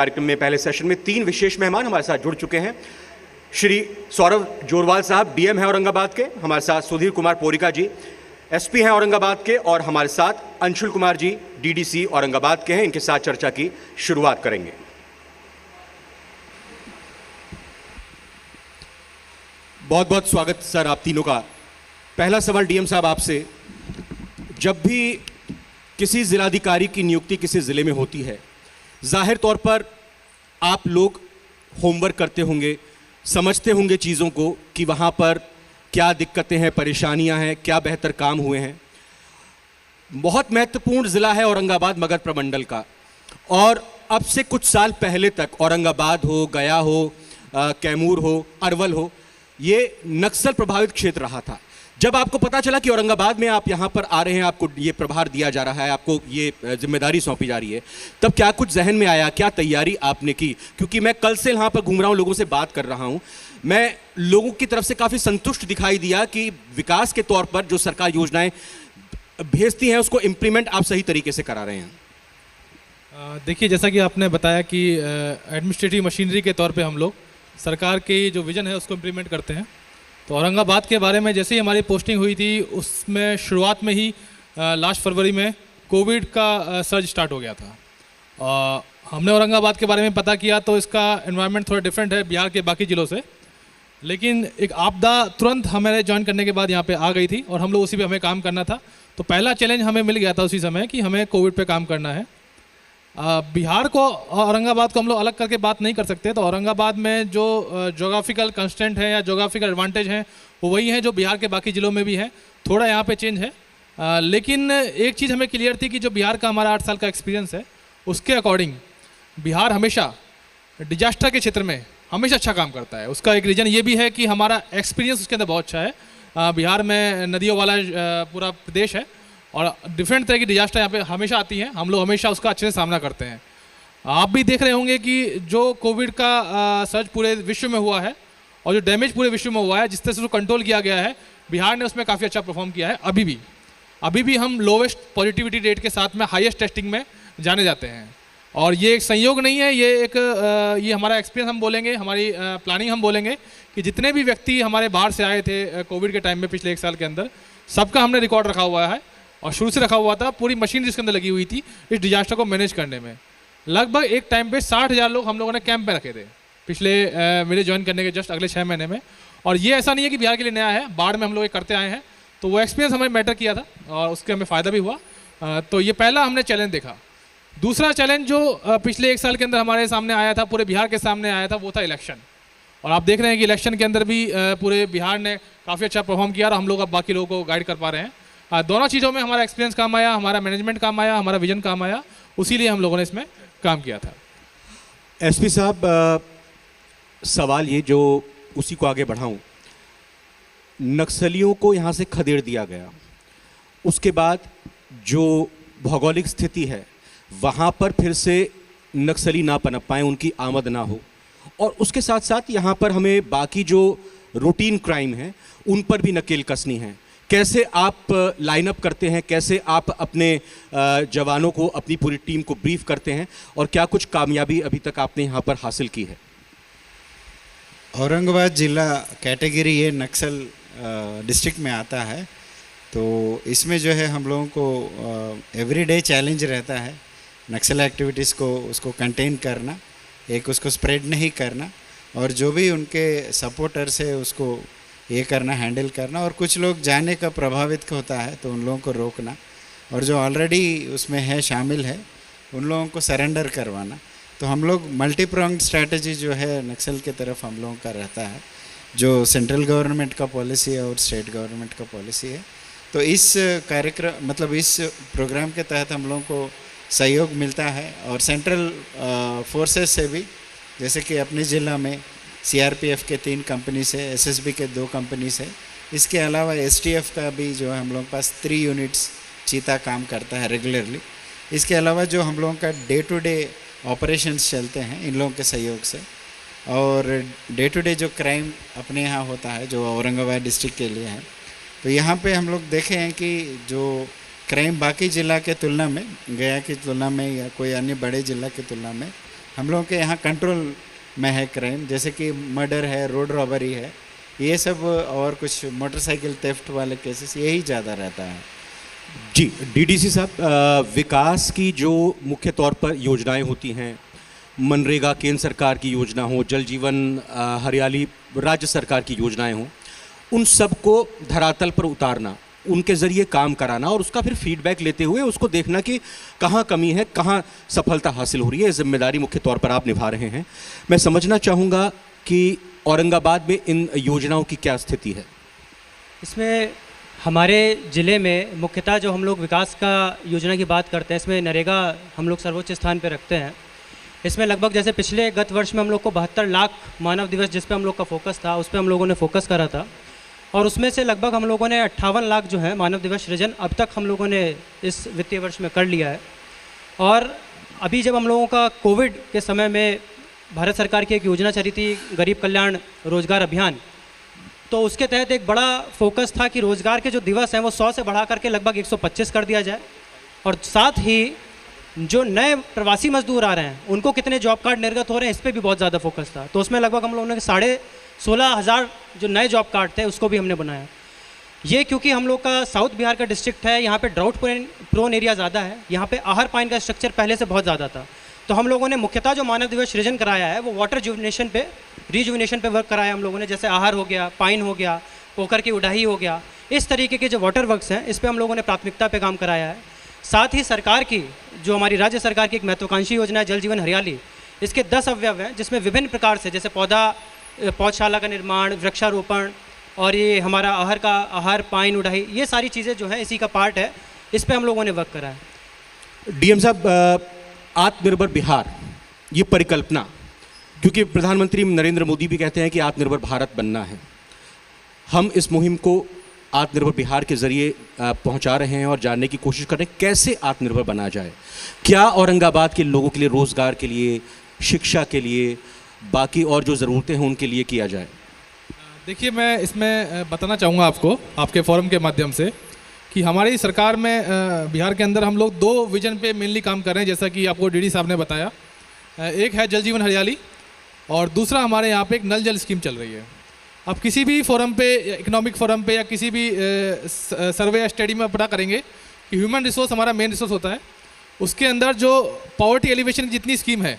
कार्यक्रम में पहले सेशन में 3 विशेष मेहमान हमारे साथ जुड़ चुके हैं। श्री सौरभ जोरवाल साहब डीएम हैं औरंगाबाद के, हमारे साथ सुधीर कुमार पोरिका जी एसपी हैं औरंगाबाद के, और हमारे साथ अंशुल कुमार जी डीडीसी औरंगाबाद के हैं। इनके साथ चर्चा की शुरुआत करेंगे। बहुत बहुत स्वागत सर आप तीनों का। पहला सवाल डीएम साहब आपसे, जब भी किसी जिलाधिकारी की नियुक्ति किसी जिले में होती है, जाहिर तौर पर आप लोग होमवर्क करते होंगे, समझते होंगे चीज़ों को कि वहाँ पर क्या दिक्कतें हैं, परेशानियाँ हैं, क्या बेहतर काम हुए हैं। बहुत महत्वपूर्ण ज़िला है औरंगाबाद मगध प्रमंडल का, और अब से कुछ साल पहले तक औरंगाबाद हो, गया हो, कैमूर हो, अरवल हो, ये नक्सल प्रभावित क्षेत्र रहा था। जब आपको पता चला कि औरंगाबाद में आप यहाँ पर आ रहे हैं, आपको ये प्रभार दिया जा रहा है, आपको ये जिम्मेदारी सौंपी जा रही है, तब क्या कुछ जहन में आया, क्या तैयारी आपने की? क्योंकि मैं कल से यहाँ पर घूम रहा हूँ, लोगों से बात कर रहा हूँ, मैं लोगों की तरफ से काफ़ी संतुष्ट दिखाई दिया कि विकास के तौर पर जो सरकार योजनाएं भेजती हैं उसको इम्प्लीमेंट आप सही तरीके से करा रहे हैं। देखिए, जैसा कि आपने बताया कि एडमिनिस्ट्रेटिव मशीनरी के तौर पे हम लोग सरकार की जो विज़न है उसको इम्प्लीमेंट करते हैं। तो औरंगाबाद के बारे में जैसे ही हमारी पोस्टिंग हुई थी, उसमें शुरुआत में ही लास्ट फरवरी में कोविड का सर्ज स्टार्ट हो गया था। हमने औरंगाबाद के बारे में पता किया तो इसका एनवायरनमेंट थोड़ा डिफरेंट है बिहार के बाकी ज़िलों से, लेकिन एक आपदा तुरंत हमारे ज्वाइन करने के बाद यहाँ पे आ गई थी और हम लोग उसी पे हमें काम करना था। तो पहला चैलेंज हमें मिल गया था उसी समय कि हमें कोविड पे काम करना है। बिहार को औरंगाबाद को हम लोग अलग करके बात नहीं कर सकते। तो औरंगाबाद में जो जोग्राफिकल कंस्टेंट है या जोग्राफिकल एडवांटेज हैं वो वही है जो बिहार के बाकी ज़िलों में भी है, थोड़ा यहाँ पे चेंज है। लेकिन एक चीज़ हमें क्लियर थी कि जो बिहार का हमारा 8 साल का एक्सपीरियंस है उसके अकॉर्डिंग बिहार हमेशा डिजास्टर के क्षेत्र में हमेशा अच्छा काम करता है। उसका एक रीज़न ये भी है कि हमारा एक्सपीरियंस उसके अंदर बहुत अच्छा है। बिहार में नदियों वाला पूरा प्रदेश है और डिफरेंट तरह की डिजास्टर यहाँ पे हमेशा आती हैं, हम लोग हमेशा उसका अच्छे से सामना करते हैं। आप भी देख रहे होंगे कि जो कोविड का सर्ज पूरे विश्व में हुआ है और जो डैमेज पूरे विश्व में हुआ है, जिस तरह से उसको कंट्रोल किया गया है, बिहार ने उसमें काफ़ी अच्छा परफॉर्म किया है। अभी भी हम लोवेस्ट पॉजिटिविटी रेट के साथ में हाईएस्ट टेस्टिंग में जाने जाते हैं। और ये एक संयोग नहीं है, ये हमारा एक्सपीरियंस हम बोलेंगे, हमारी प्लानिंग हम बोलेंगे कि जितने भी व्यक्ति हमारे बाहर से आए थे कोविड के टाइम में पिछले 1 साल के अंदर, सबका हमने रिकॉर्ड रखा हुआ है और शुरू से रखा हुआ था। पूरी मशीन जिसके अंदर लगी हुई थी इस डिजास्टर को मैनेज करने में। लगभग एक टाइम पे 60,000 लोग हम लोगों ने कैंप में रखे थे पिछले मेरे ज्वाइन करने के जस्ट अगले 6 महीने में। और ये ऐसा नहीं है कि बिहार के लिए नया है, बाढ़ में हम लोग ये करते आए हैं, तो वो एक्सपीरियंस हमें मैटर किया था और उसके हमें फ़ायदा भी हुआ। तो ये पहला हमने चैलेंज देखा। दूसरा चैलेंज जो पिछले 1 साल के अंदर हमारे सामने आया था, पूरे बिहार के सामने आया था, वो था इलेक्शन। और आप देख रहे हैं कि इलेक्शन के अंदर भी पूरे बिहार ने काफ़ी अच्छा परफॉर्म किया और हम लोग अब बाकी लोगों को गाइड कर पा रहे हैं। दोनों चीज़ों में हमारा एक्सपीरियंस काम आया, हमारा मैनेजमेंट काम आया, हमारा विजन काम आया, उसीलिए हम लोगों ने इसमें काम किया था। एसपी साहब, सवाल ये जो उसी को आगे बढ़ाऊं, नक्सलियों को यहाँ से खदेड़ दिया गया, उसके बाद जो भौगोलिक स्थिति है वहाँ पर फिर से नक्सली ना पनप पाएँ, उनकी आमद ना हो, और उसके साथ साथ यहाँ पर हमें बाकी जो रूटीन क्राइम है उन पर भी नकेल कसनी है। कैसे आप लाइन अप करते हैं, कैसे आप अपने जवानों को, अपनी पूरी टीम को ब्रीफ करते हैं, और क्या कुछ कामयाबी अभी तक आपने यहाँ पर हासिल की है? औरंगाबाद जिला कैटेगरी ये नक्सल डिस्ट्रिक्ट में आता है, तो इसमें जो है हम लोगों को एवरीडे चैलेंज रहता है नक्सल एक्टिविटीज़ को, उसको कंटेन करना, एक उसको स्प्रेड नहीं करना, और जो भी उनके सपोर्टर्स है उसको ये करना, हैंडल करना, और कुछ लोग जाने का प्रभावित होता है तो उन लोगों को रोकना, और जो ऑलरेडी उसमें है शामिल है उन लोगों को सरेंडर करवाना। तो हम लोग मल्टीप्रॉन्ग्ड स्ट्रैटेजी जो है नक्सल की तरफ हम लोगों का रहता है, जो सेंट्रल गवर्नमेंट का पॉलिसी है और स्टेट गवर्नमेंट का पॉलिसी है। तो इस कार्यक्रम मतलब इस प्रोग्राम के तहत हम लोगों को सहयोग मिलता है, और सेंट्रल फोर्सेस से भी, जैसे कि अपने ज़िला में सीआरपीएफ के 3 कंपनी से, एसएसबी के 2 कंपनी से, इसके अलावा एसटीएफ का भी जो है हम लोगों के पास 3 यूनिट्स चीता काम करता है रेगुलरली। इसके अलावा जो हम लोगों का डे टू डे ऑपरेशंस चलते हैं इन लोगों के सहयोग से, और डे टू डे जो क्राइम अपने यहाँ होता है जो औरंगाबाद डिस्ट्रिक्ट के लिए है, तो यहाँ पे हम लोग देखे हैं कि जो क्राइम बाकी ज़िला के तुलना में, गया की तुलना में या कोई अन्य बड़े ज़िला की तुलना में हम लोगों के यहाँ कंट्रोल में है क्राइम, जैसे कि मर्डर है, रोड रॉबरी है, ये सब, और कुछ मोटरसाइकिल थेफ्ट वाले केसेस यही ज़्यादा रहता है। जी डीडीसी साहब, विकास की जो मुख्य तौर पर योजनाएं होती हैं, मनरेगा केंद्र सरकार की योजना हो, जल जीवन हरियाली राज्य सरकार की योजनाएं हों, उन सबको धरातल पर उतारना, उनके ज़रिए काम कराना और उसका फिर फीडबैक लेते हुए उसको देखना कि कहाँ कमी है, कहाँ सफलता हासिल हो रही है, जिम्मेदारी मुख्य तौर पर आप निभा रहे हैं। मैं समझना चाहूँगा कि औरंगाबाद में इन योजनाओं की क्या स्थिति है? इसमें हमारे ज़िले में मुख्यतः जो हम लोग विकास का योजना की बात करते हैं, इसमें नरेगा हम लोग सर्वोच्च स्थान पर रखते हैं। इसमें लगभग जैसे पिछले गत वर्ष में हम लोग को 72 लाख मानव दिवस जिस पे हम लोग का फोकस था, उस पर हम लोगों ने फोकस करा था, और उसमें से लगभग हम लोगों ने 58 लाख जो है मानव दिवस सृजन अब तक हम लोगों ने इस वित्तीय वर्ष में कर लिया है। और अभी जब हम लोगों का कोविड के समय में भारत सरकार की एक योजना चली थी, गरीब कल्याण रोजगार अभियान, तो उसके तहत एक बड़ा फोकस था कि रोज़गार के जो दिवस हैं वो 100 से बढ़ा करके लगभग 125 कर दिया जाए, और साथ ही जो नए प्रवासी मजदूर आ रहे हैं उनको कितने जॉब कार्ड निर्गत हो रहे हैं, इस पर भी बहुत ज़्यादा फोकस था। तो उसमें लगभग हम लोगों ने 16,500 जो नए जॉब कार्ड थे उसको भी हमने बनाया। ये क्योंकि हम लोग का साउथ बिहार का डिस्ट्रिक्ट है, यहाँ पे ड्राउट प्रोन एरिया ज़्यादा है, यहाँ पे आहर पाइन का स्ट्रक्चर पहले से बहुत ज़्यादा था। तो हम लोगों ने मुख्यतः जो मानव दिवस सृजन कराया है वो वाटर रिजुविनेशन पे वर्क कराया हम लोगों ने, जैसे आहर हो गया, पाइन हो गया, पोखर की उड़ाही हो गया, इस तरीके के जो वाटर वर्क्स हैं इस पे हम लोगों ने प्राथमिकता पे काम कराया है। साथ ही सरकार की जो हमारी राज्य सरकार की एक महत्वाकांक्षी योजना है जल जीवन हरियाली, इसके 10 अवयव हैं जिसमें विभिन्न प्रकार से जैसे पौधशाला का निर्माण, वृक्षारोपण, और ये हमारा आहर पाइन उड़ाही, ये सारी चीज़ें जो हैं इसी का पार्ट है, इस पे हम लोगों ने वर्क करा है। डीएम साहब, आत्मनिर्भर बिहार ये परिकल्पना, क्योंकि प्रधानमंत्री नरेंद्र मोदी भी कहते हैं कि आत्मनिर्भर भारत बनना है, हम इस मुहिम को आत्मनिर्भर बिहार के ज़रिए पहुंचा रहे हैं और जानने की कोशिश कर रहे हैं कैसे आत्मनिर्भर बना जाए। क्या औरंगाबाद के लोगों के लिए, रोज़गार के लिए, शिक्षा के लिए, बाकी और जो ज़रूरतें हैं उनके लिए किया जाए? देखिए, मैं इसमें बताना चाहूँगा आपको आपके फोरम के माध्यम से कि हमारी सरकार में बिहार के अंदर हम लोग 2 विजन पे मेनली काम कर रहे हैं, जैसा कि आपको डीडी साहब ने बताया। एक है जल जीवन हरियाली और दूसरा हमारे यहाँ पे एक नल जल स्कीम चल रही है। अब किसी भी फोरम पे, इकोनॉमिक फोरम पे या किसी भी सर्वे या स्टडी में पता करेंगे कि ह्यूमन रिसोर्स हमारा मेन रिसोर्स होता है, उसके अंदर जो पॉवर्टी एलिवेशन की जितनी स्कीम है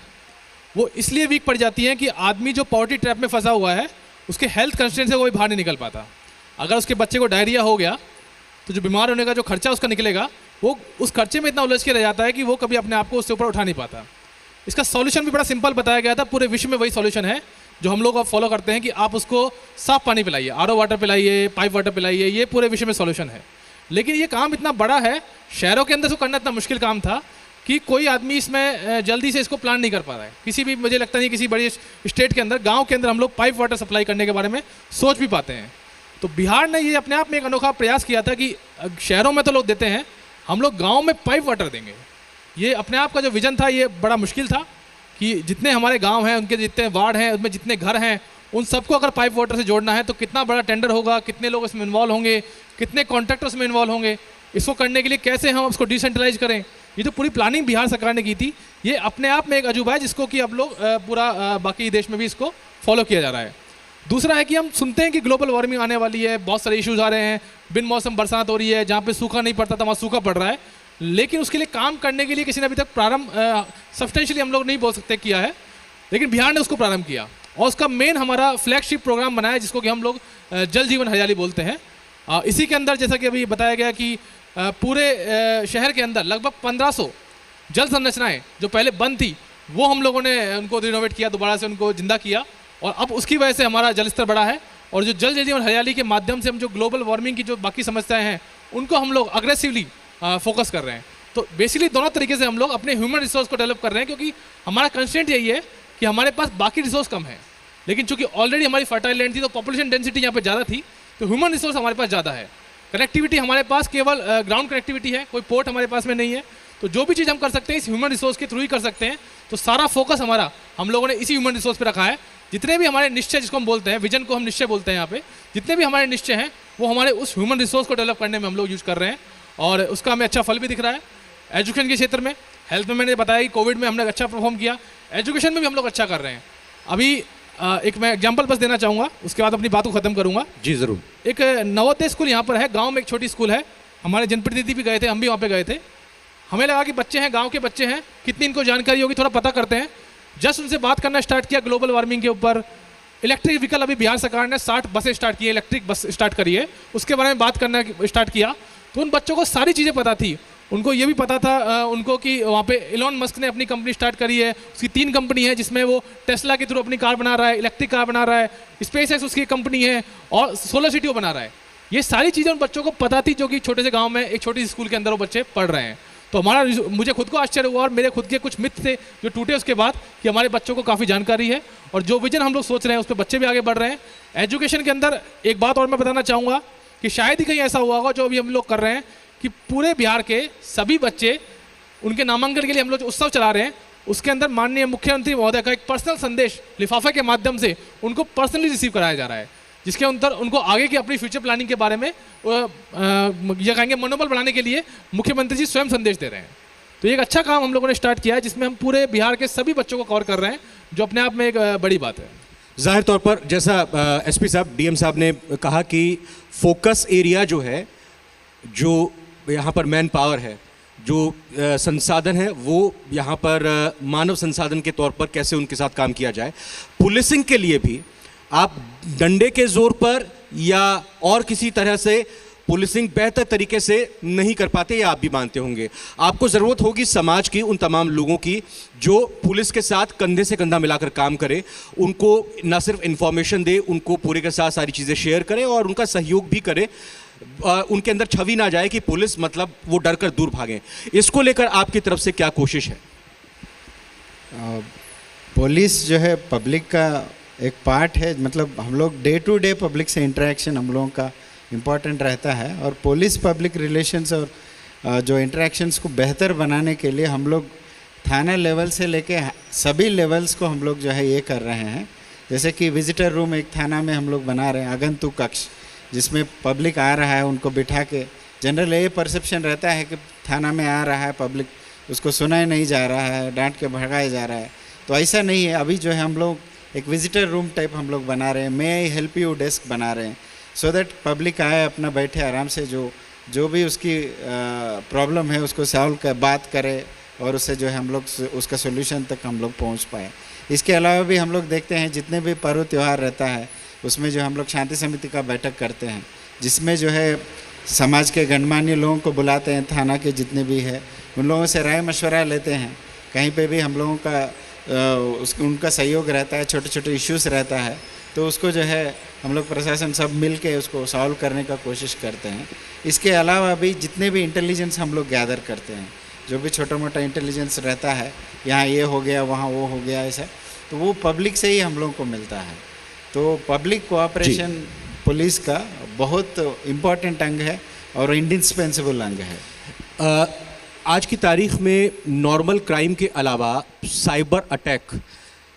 वो इसलिए वीक पड़ जाती है कि आदमी जो पॉवर्टी ट्रैप में फंसा हुआ है उसके हेल्थ कंस्ट्रेंट से वो भी बाहर नहीं निकल पाता। अगर उसके बच्चे को डायरिया हो गया तो जो बीमार होने का जो खर्चा उसका निकलेगा, वो उस खर्चे में इतना उलझ के रह जाता है कि वो कभी अपने आप को उससे ऊपर उठा नहीं पाता। इसका सॉल्यूशन भी बड़ा सिंपल बताया गया था, पूरे विश्व में वही सॉल्यूशन है जो हम लोग अब फॉलो करते हैं कि आप उसको साफ पानी पिलाइए, आरओ वाटर पिलाइए, पाइप वाटर पिलाइए, ये पूरे विश्व में सॉल्यूशन है। लेकिन ये काम इतना बड़ा है, शहरों के अंदर से करना इतना मुश्किल काम था कि कोई आदमी इसमें जल्दी से इसको प्लान नहीं कर पा रहा है। किसी भी, मुझे लगता नहीं किसी बड़ी स्टेट के अंदर, गांव के अंदर हम लोग पाइप वाटर सप्लाई करने के बारे में सोच भी पाते हैं। तो बिहार ने ये अपने आप में एक अनोखा प्रयास किया था कि शहरों में तो लोग देते हैं, हम लोग गाँव में पाइप वाटर देंगे। ये अपने आप का जो विजन था ये बड़ा मुश्किल था कि जितने हमारे गांव हैं, उनके जितने वार्ड हैं, उनमें जितने घर हैं, उन सबको अगर पाइप वाटर से जोड़ना है तो कितना बड़ा टेंडर होगा, कितने लोग इसमें इन्वॉल्व होंगे, कितने कॉन्ट्रैक्टर्स में इन्वॉल्व होंगे, इसको करने के लिए कैसे हम उसको डिसेंट्रलाइज करें। ये तो पूरी प्लानिंग बिहार सरकार ने की थी। ये अपने आप में एक अजूबा है जिसको कि अब लोग पूरा बाकी देश में भी इसको फॉलो किया जा रहा है। दूसरा है कि हम सुनते हैं कि ग्लोबल वार्मिंग आने वाली है, बहुत सारे इश्यूज आ रहे हैं, बिन मौसम बरसात हो रही है, जहाँ पे सूखा नहीं पड़ता था वहाँ सूखा पड़ रहा है, लेकिन उसके लिए काम करने के लिए किसी ने अभी तक प्रारंभ सब्सटेंशियली हम लोग नहीं बोल सकते किया है, लेकिन बिहार ने उसको प्रारंभ किया और उसका मेन हमारा फ्लैगशिप प्रोग्राम बनाया जिसको कि हम लोग जल जीवन हरियाली बोलते हैं। इसी के अंदर जैसा कि अभी बताया गया कि पूरे शहर के अंदर लगभग 1500 जल संरचनाएं जो पहले बंद थी वो हम लोगों ने उनको रिनोवेट किया, दोबारा से उनको जिंदा किया, और अब उसकी वजह से हमारा जल स्तर बढ़ा है। और जो जल जीवन हरियाली के माध्यम से हम जो ग्लोबल वार्मिंग की जो बाकी समस्याएं हैं उनको हम लोग अग्रेसिवली फोकस कर रहे हैं। तो बेसिकली दोनों तरीके से हम लोग अपने ह्यूमन रिसोर्स को डेवलप कर रहे हैं, क्योंकि हमारा कंस्ट्रेंट यही है कि हमारे पास बाकी रिसोर्स कम है, लेकिन चूंकि ऑलरेडी हमारी फर्टाइल लैंड थी तो पॉपुलेशन डेंसिटी यहाँ पे ज़्यादा थी, तो ह्यूमन रिसोर्स हमारे पास ज़्यादा है। कनेक्टिविटी हमारे पास केवल ग्राउंड कनेक्टिविटी है, कोई पोर्ट हमारे पास में नहीं है, तो जो भी चीज़ हम कर सकते हैं इस ह्यूमन रिसोर्स के थ्रू ही कर सकते हैं। तो सारा फोकस हमारा हम लोगों ने इसी ह्यूमन रिसोर्स पे रखा है। जितने भी हमारे निश्चय, जिसको हम बोलते हैं विजन को हम निश्चय बोलते हैं, यहाँ पे जितने भी हमारे निश्चय हैं वो हमारे उस ह्यूमन रिसोर्स को डेवलप करने में हम लोग यूज़ कर रहे हैं, और उसका हमें अच्छा फल भी दिख रहा है। एजुकेशन के क्षेत्र में, हेल्थ में मैंने बताया कि कोविड में हमने अच्छा परफॉर्म किया, एजुकेशन में भी हम लोग अच्छा कर रहे हैं। अभी एक मैं एग्जांपल बस देना चाहूँगा, उसके बाद अपनी बात को ख़त्म करूँगा। जी ज़रूर। एक नवोदय स्कूल यहाँ पर है, गांव में एक छोटी स्कूल है। हमारे जनप्रतिनिधि भी गए थे, हम भी वहाँ पे गए थे। हमें लगा कि बच्चे हैं, गांव के बच्चे हैं, कितनी इनको जानकारी होगी, थोड़ा पता करते हैं। जस्ट उनसे बात करना स्टार्ट किया ग्लोबल वार्मिंग के ऊपर। इलेक्ट्रिक व्हीकल अभी बिहार सरकार ने 60 बसें स्टार्ट की है, इलेक्ट्रिक बस स्टार्ट करी है, उसके बारे में बात करना स्टार्ट किया। तो उन बच्चों को सारी चीज़ें पता थी। उनको ये भी पता था उनको कि वहाँ पे इलॉन मस्क ने अपनी कंपनी स्टार्ट करी है, उसकी 3 कंपनी है, जिसमें वो टेस्ला के थ्रू अपनी कार बना रहा है, इलेक्ट्रिक कार बना रहा है, स्पेस एक्स उसकी कंपनी है, और सोलर सिटी वो बना रहा है। ये सारी चीज़ें उन बच्चों को पता थी, जो कि छोटे से गाँव में एक छोटी सी स्कूल के अंदर वो बच्चे पढ़ रहे हैं। तो हमारा, मुझे खुद को आश्चर्य हुआ और मेरे खुद के कुछ मिथ थे जो टूटे उसके बाद, कि हमारे बच्चों को काफ़ी जानकारी है और जो विजन हम लोग सोच रहे हैं उस पर बच्चे भी आगे बढ़ रहे हैं। एजुकेशन के अंदर एक बात और मैं बताना चाहूँगा कि शायद ही कहीं ऐसा हुआ होगा जो अभी हम लोग कर रहे हैं, कि पूरे बिहार के सभी बच्चे, उनके नामांकन के लिए हम लोग जो उत्सव चला रहे हैं, उसके अंदर माननीय मुख्यमंत्री महोदय का एक पर्सनल संदेश लिफाफे के माध्यम से उनको पर्सनली रिसीव कराया जा रहा है, जिसके अंदर उनको आगे की अपनी फ्यूचर प्लानिंग के बारे में ये कहेंगे मनोबल बढ़ाने के लिए मुख्यमंत्री जी स्वयं संदेश दे रहे हैं। तो ये एक अच्छा काम हम लोगों ने स्टार्ट किया है, जिसमें हम पूरे बिहार के सभी बच्चों को कवर कर रहे हैं, जो अपने आप में एक बड़ी बात है। जाहिर तौर पर जैसा एसपी साहब, डीएम साहब ने कहा कि फोकस एरिया जो है, जो यहाँ पर मैन पावर है, जो संसाधन है, वो यहाँ पर मानव संसाधन के तौर पर कैसे उनके साथ काम किया जाए। पुलिसिंग के लिए भी आप डंडे के जोर पर या और किसी तरह से पुलिसिंग बेहतर तरीके से नहीं कर पाते, या आप भी मानते होंगे। आपको ज़रूरत होगी समाज की उन तमाम लोगों की जो पुलिस के साथ कंधे से कंधा मिलाकर काम करे, उनको न सिर्फ इन्फॉर्मेशन दे, उनको पूरे के साथ सारी चीज़ें शेयर करे और उनका सहयोग भी करे। उनके अंदर छवि ना जाए कि पुलिस मतलब वो डर कर दूर भागें। इसको लेकर आपकी तरफ से क्या कोशिश है? पुलिस जो है पब्लिक का एक पार्ट है, मतलब हम लोग डे टू डे पब्लिक से इंटरेक्शन हम लोगों का इम्पॉर्टेंट रहता है, और पुलिस पब्लिक रिलेशंस और जो इंटरेक्शंस को बेहतर बनाने के लिए हम लोग थाना लेवल से लेके सभी लेवल्स को हम लोग जो है ये कर रहे हैं। जैसे कि विजिटर रूम एक थाना में हम लोग बना रहे हैं, आगंतुक कक्ष, जिसमें पब्लिक आ रहा है उनको बिठा के, जनरल ये परसेप्शन रहता है कि थाना में आ रहा है पब्लिक, उसको सुनाया नहीं जा रहा है, डांट के भगाया जा रहा है, तो ऐसा नहीं है। अभी जो है हम लोग एक विजिटर रूम टाइप हम लोग बना रहे हैं, मे आई हेल्प यू डेस्क बना रहे हैं, सो दैट पब्लिक आए, अपना बैठे आराम से, जो भी उसकी प्रॉब्लम है उसको सॉल्व कर बात करे, और उससे जो है हम लोग उसका सोल्यूशन तक हम लोग पहुंच पाए। इसके अलावा भी हम लोग देखते हैं जितने भी पर्व त्यौहार रहता है उसमें जो हम लोग शांति समिति का बैठक करते हैं, जिसमें जो है समाज के गणमान्य लोगों को बुलाते हैं, थाना के जितने भी है उन लोगों से राय मशवरा लेते हैं। कहीं पे भी हम लोगों का उनका सहयोग रहता है, छोटे छोटे इश्यूज़ रहता है, तो उसको जो है हम लोग प्रशासन सब मिल के उसको सॉल्व करने का कोशिश करते हैं। इसके अलावा भी जितने भी इंटेलिजेंस हम लोग गैदर करते हैं, जो भी छोटा मोटा इंटेलिजेंस रहता है, यहाँ ये हो गया, वहाँ वो हो गया, ऐसा, तो वो पब्लिक से ही हम लोगों को मिलता है। तो पब्लिक कोऑपरेशन पुलिस का बहुत इम्पॉर्टेंट अंग है और इंडिस्पेंसिबल अंग है। आज की तारीख में नॉर्मल क्राइम के अलावा साइबर अटैक,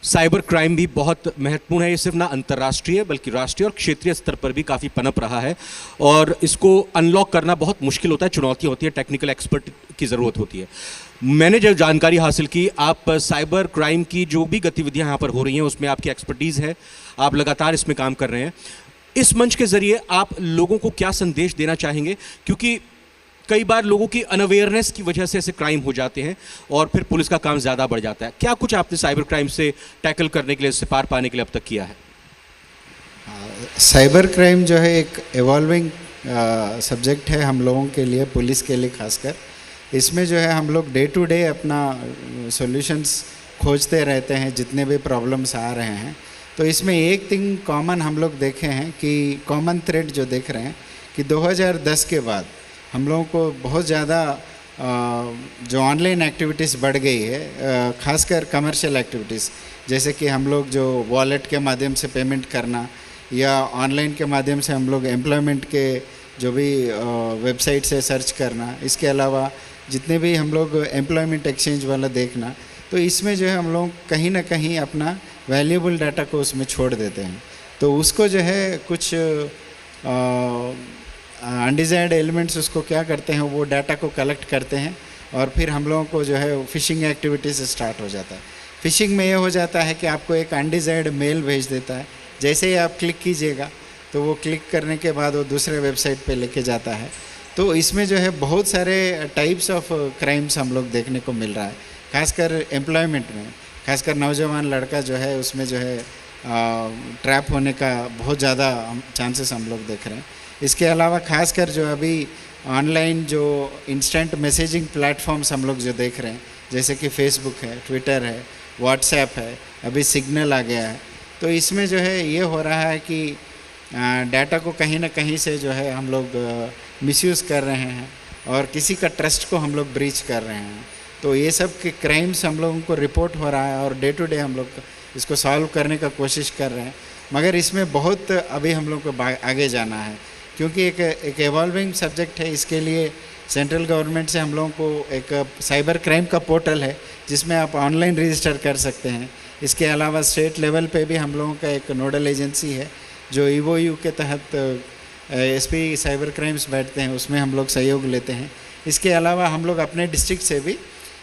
साइबर क्राइम भी बहुत महत्वपूर्ण है। ये सिर्फ ना अंतर्राष्ट्रीय बल्कि राष्ट्रीय और क्षेत्रीय स्तर पर भी काफ़ी पनप रहा है, और इसको अनलॉक करना बहुत मुश्किल होता है, चुनौती होती है, टेक्निकल एक्सपर्ट की ज़रूरत होती है। मैंने जब जानकारी हासिल की, आप साइबर क्राइम की जो भी गतिविधियां यहाँ पर हो रही हैं उसमें आपकी एक्सपर्टीज़ है, आप लगातार इसमें काम कर रहे हैं। इस मंच के ज़रिए आप लोगों को क्या संदेश देना चाहेंगे? क्योंकि कई बार लोगों की अनअवेयरनेस की वजह से ऐसे क्राइम हो जाते हैं और फिर पुलिस का काम ज़्यादा बढ़ जाता है। क्या कुछ आपने साइबर क्राइम से टैकल करने के लिए, इससे पार पाने के लिए अब तक किया है? साइबर क्राइम जो है एक एवॉल्विंग सब्जेक्ट है हम लोगों के लिए, पुलिस के लिए खासकर। इसमें जो है हम लोग डे टू डे अपना सॉल्यूशंस खोजते रहते हैं जितने भी प्रॉब्लम्स आ रहे हैं। तो इसमें एक थिंग कॉमन हम लोग देखे हैं कि कॉमन थ्रेड जो देख रहे हैं कि 2010 के बाद हम लोगों को बहुत ज़्यादा जो ऑनलाइन एक्टिविटीज़ बढ़ गई है, खासकर कमर्शियल एक्टिविटीज़, जैसे कि हम लोग जो वॉलेट के माध्यम से पेमेंट करना या ऑनलाइन के माध्यम से हम लोग एम्प्लॉयमेंट के जो भी वेबसाइट से सर्च करना, इसके अलावा जितने भी हम लोग एम्प्लॉयमेंट एक्सचेंज वाला देखना, तो इसमें जो है हम लोग कहीं ना कहीं अपना वैल्यूएबल डाटा को उसमें छोड़ देते हैं। तो उसको जो है कुछ अनडिजायर्ड एलिमेंट्स उसको क्या करते हैं, वो डाटा को कलेक्ट करते हैं और फिर हम लोगों को जो है फिशिंग एक्टिविटीज़ स्टार्ट हो जाता है। फिशिंग में ये हो जाता है कि आपको एक अनडिजायर्ड मेल भेज देता है, जैसे ही आप क्लिक कीजिएगा तो वो क्लिक करने के बाद वो दूसरे वेबसाइट पे लेके जाता है। तो इसमें जो है बहुत सारे टाइप्स ऑफ क्राइम्स हम लोग देखने को मिल रहा है, खासकर एम्प्लॉयमेंट में, खासकर नौजवान लड़का जो है उसमें जो है ट्रैप होने का बहुत ज़्यादा चांसेस हम लोग देख रहे हैं। इसके अलावा खासकर जो अभी ऑनलाइन जो इंस्टेंट मैसेजिंग प्लेटफॉर्म्स हम लोग जो देख रहे हैं, जैसे कि फेसबुक है, ट्विटर है, व्हाट्सएप है, अभी सिग्नल आ गया है, तो इसमें जो है ये हो रहा है कि डाटा को कहीं ना कहीं से जो है हम लोग मिसयूज़ कर रहे हैं और किसी का ट्रस्ट को हम लोग ब्रीच कर रहे हैं। तो ये सब के क्राइम्स हम लोगों को रिपोर्ट हो रहा है और डे टू डे हम लोग इसको सॉल्व करने का कोशिश कर रहे हैं, मगर इसमें बहुत अभी हम लोग को आगे जाना है, क्योंकि एक एवॉल्विंग सब्जेक्ट है। इसके लिए सेंट्रल गवर्नमेंट से हम लोगों को एक साइबर क्राइम का पोर्टल है जिसमें आप ऑनलाइन रजिस्टर कर सकते हैं। इसके अलावा स्टेट लेवल पे भी हम लोगों का एक नोडल एजेंसी है जो EOU के तहत SP साइबर क्राइम्स बैठते हैं, उसमें हम लोग सहयोग लेते हैं। इसके अलावा हम लोग अपने डिस्ट्रिक्ट से भी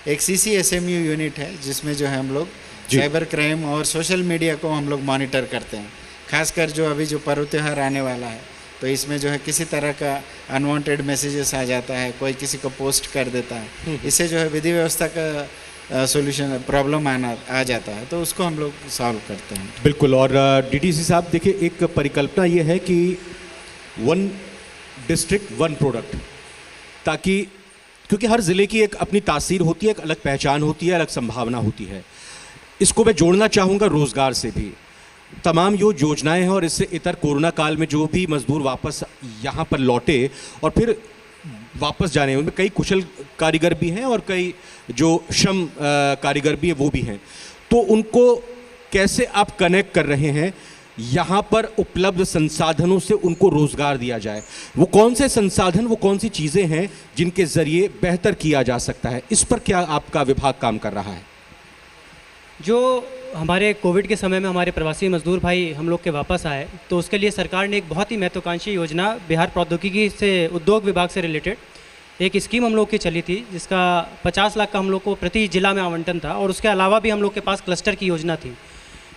एक CCSMU यूनिट है जिसमें जो है हम लोग साइबर क्राइम और सोशल मीडिया को हम लोग मॉनिटर करते हैं, खासकर जो अभी जो पर्व त्योहार आने वाला है तो इसमें जो है किसी तरह का अनवांटेड मैसेजेस आ जाता है, कोई किसी को पोस्ट कर देता है, इससे जो है विधि व्यवस्था का सॉल्यूशन प्रॉब्लम आ जाता है, तो उसको हम लोग सॉल्व करते हैं। बिल्कुल। और DTC साहब देखिए, एक परिकल्पना ये है कि वन डिस्ट्रिक्ट वन प्रोडक्ट, ताकि क्योंकि हर ज़िले की एक अपनी तासीर होती है, एक अलग पहचान होती है, अलग संभावना होती है। इसको मैं जोड़ना चाहूँगा रोज़गार से भी। तमाम जो योजनाएं हैं और इससे इतर कोरोना काल में जो भी मजदूर वापस यहाँ पर लौटे और फिर वापस जाने, उनमें कई कुशल कारीगर भी हैं और कई जो श्रम कारीगर भी हैं वो भी हैं, तो उनको कैसे आप कनेक्ट कर रहे हैं यहाँ पर उपलब्ध संसाधनों से उनको रोज़गार दिया जाए? वो कौन से संसाधन, वो कौन सी चीज़ें हैं जिनके ज़रिए बेहतर किया जा सकता है? इस पर क्या आपका विभाग काम कर रहा है? जो हमारे कोविड के समय में हमारे प्रवासी मजदूर भाई हम लोग के वापस आए, तो उसके लिए सरकार ने एक बहुत ही महत्वाकांक्षी योजना बिहार प्रौद्योगिकी से उद्योग विभाग से रिलेटेड एक स्कीम हम लोग की चली थी, जिसका 50 लाख का हम लोग को प्रति जिला में आवंटन था, और उसके अलावा भी हम लोग के पास क्लस्टर की योजना थी।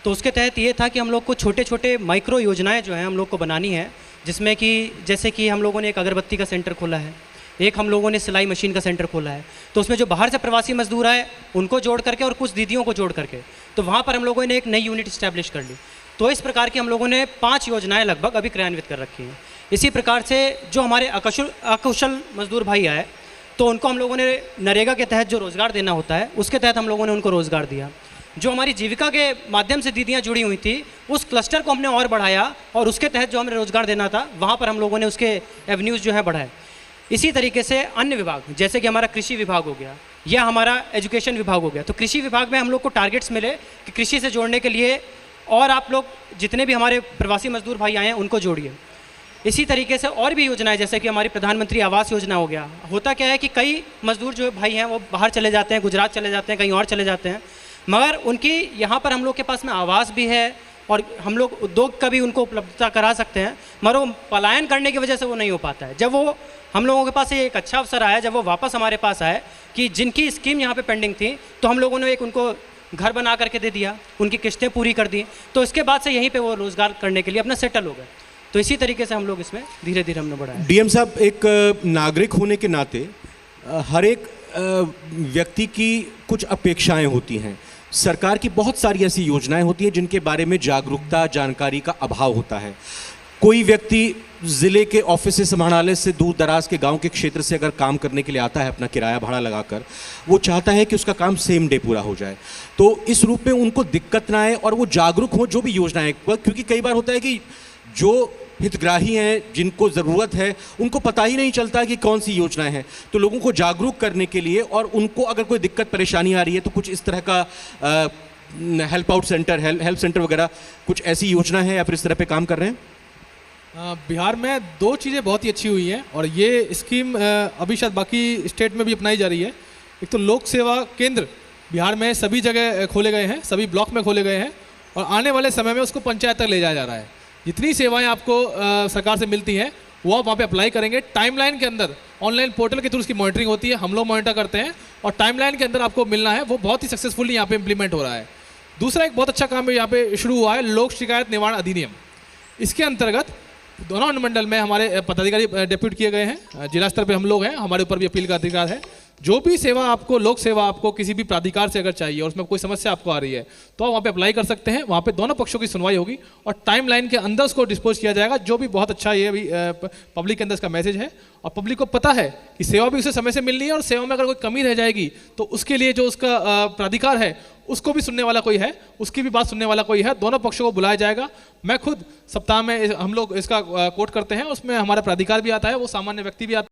तो उसके तहत ये था कि हम लोग को छोटे छोटे माइक्रो योजनाएँ जो हैं हम लोग को बनानी है, जिसमें कि जैसे कि हम लोगों ने एक अगरबत्ती का सेंटर खोला है, एक हम लोगों ने सिलाई मशीन का सेंटर खोला है, तो उसमें जो बाहर से प्रवासी मजदूर आए उनको जोड़ करके और कुछ दीदियों को जोड़ करके, तो वहाँ पर हम लोगों ने एक नई यूनिट इस्टेब्लिश कर ली। तो इस प्रकार की हम लोगों ने 5 योजनाएं लगभग अभी क्रियान्वित कर रखी हैं। इसी प्रकार से जो हमारे अकुशल मजदूर भाई आए, तो उनको हम लोगों ने नरेगा के तहत जो रोज़गार देना होता है उसके तहत हम लोगों ने उनको रोज़गार दिया। जो हमारी जीविका के माध्यम से दीदियाँ जुड़ी हुई थी, उस क्लस्टर को हमने और बढ़ाया और उसके तहत जो हमें रोज़गार देना था वहाँ पर हम लोगों ने उसके एवेन्यूज़ जो है बढ़ाए। इसी तरीके से अन्य विभाग, जैसे कि हमारा कृषि विभाग हो गया या हमारा एजुकेशन विभाग हो गया, तो कृषि विभाग में हम लोग को टारगेट्स मिले कि कृषि से जोड़ने के लिए और आप लोग जितने भी हमारे प्रवासी मजदूर भाई आए हैं उनको जोड़िए। इसी तरीके से और भी योजनाएं, जैसे कि हमारी प्रधानमंत्री आवास योजना हो गया। होता क्या है कि कई मजदूर जो भाई हैं वो बाहर चले जाते हैं, गुजरात चले जाते हैं, कहीं और चले जाते हैं, मगर उनकी यहाँ पर हम लोग के पास में आवास भी है और हम लोग उद्योग का भी उनको उपलब्धता करा सकते हैं, मगर वो पलायन करने की वजह से वो नहीं हो पाता है। जब वो हम लोगों के पास ये एक अच्छा अवसर आया, जब वो वापस हमारे पास आए कि जिनकी स्कीम यहाँ पे पेंडिंग थी, तो हम लोगों ने एक उनको घर बना करके दे दिया, उनकी किस्तें पूरी कर दी, तो इसके बाद से यहीं पे वो रोज़गार करने के लिए अपना सेटल हो गए। तो इसी तरीके से हम लोग इसमें धीरे धीरे हमने बढ़ाया। DM साहब, एक नागरिक होने के नाते हर एक व्यक्ति की कुछ अपेक्षाएं होती हैं। सरकार की बहुत सारी ऐसी योजनाएं होती हैं जिनके बारे में जागरूकता, जानकारी का अभाव होता है। कोई व्यक्ति ज़िले के ऑफिस से समाहरणालय से दूर दराज के गांव के क्षेत्र से अगर काम करने के लिए आता है अपना किराया भाड़ा लगाकर, वो चाहता है कि उसका काम सेम डे पूरा हो जाए, तो इस रूप में उनको दिक्कत ना आए और वो जागरूक हो जो भी योजनाएं, क्योंकि कई बार होता है कि जो हितग्राही हैं, जिनको ज़रूरत है, उनको पता ही नहीं चलता कि कौन सी योजनाएं हैं। तो लोगों को जागरूक करने के लिए और उनको अगर कोई दिक्कत परेशानी आ रही है तो कुछ इस तरह का help out centre, help centre वगैरह कुछ ऐसी योजना है या फिर इस तरह पे काम कर रहे हैं? बिहार में 2 चीज़ें बहुत ही अच्छी हुई हैं और ये स्कीम अभी शायद बाकी स्टेट में भी अपनाई जा रही है। एक तो लोक सेवा केंद्र बिहार में सभी जगह खोले गए हैं, सभी ब्लॉक में खोले गए हैं और आने वाले समय में उसको पंचायत तक ले जाया जा रहा है। जितनी सेवाएं आपको सरकार से मिलती हैं वो आप वहाँ पे अप्लाई करेंगे। टाइमलाइन के अंदर ऑनलाइन पोर्टल के थ्रू उसकी मॉनिटरिंग होती है, हम लोग मॉनिटर करते हैं और टाइमलाइन के अंदर आपको मिलना है। वो बहुत ही सक्सेसफुली यहाँ पे इम्प्लीमेंट हो रहा है। दूसरा एक बहुत अच्छा काम यहाँ पे शुरू हुआ है, लोक शिकायत निवारण अधिनियम। इसके अंतर्गत दोनों अनुमंडल में हमारे पदाधिकारी डेप्यूट किए गए हैं, जिला स्तर पे हम लोग हैं, हमारे ऊपर भी अपील का अधिकार है। जो भी सेवा आपको, लोक सेवा आपको किसी भी प्राधिकार से अगर चाहिए और उसमें कोई समस्या आपको आ रही है तो आप वहाँ पे अप्लाई कर सकते हैं। वहाँ पे दोनों पक्षों की सुनवाई होगी और टाइम लाइन के अंदर उसको डिस्पोज किया जाएगा, जो भी बहुत अच्छा ये अभी पब्लिक के अंदर इसका मैसेज है। और पब्लिक को पता है कि सेवा भी उसे समय से मिलनी है और सेवा में अगर कोई कमी रह जाएगी तो उसके लिए जो उसका प्राधिकार है उसको भी सुनने वाला कोई है, उसकी भी बात सुनने वाला कोई है, दोनों पक्षों को बुलाया जाएगा। मैं खुद सप्ताह में हम लोग इसका कोर्ट करते हैं, उसमें हमारा प्राधिकार भी आता है, वो सामान्य व्यक्ति भी आता है।